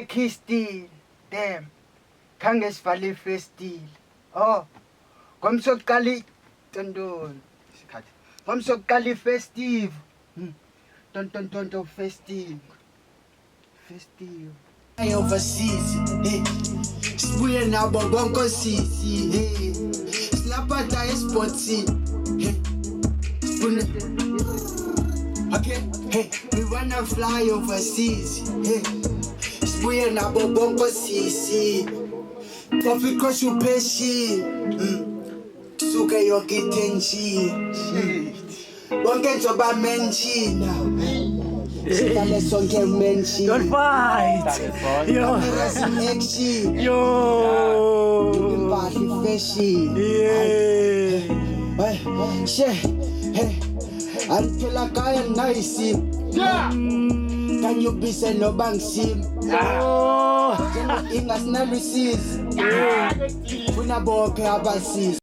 Kistile, damn. Khange sivale ifestile. Oh. Ngomsokuqala tontoni. Isikhathi. Ngomsokuqala ifestive. Tonto festive. Festive. Overseas, hey. Sibuye nabo bonke sisi, hey. Silapha esportsini, hey. Okay, hey, we wanna fly overseas, hey. Sibuye nabo bonke sisi. Coffee crush upeshi, suke yonke intention. Bonke njoba menchina. Don't fight. Yo. Until I can't nice him. Can you be sent no bank sim? Ingas na receive. Una boke abasis.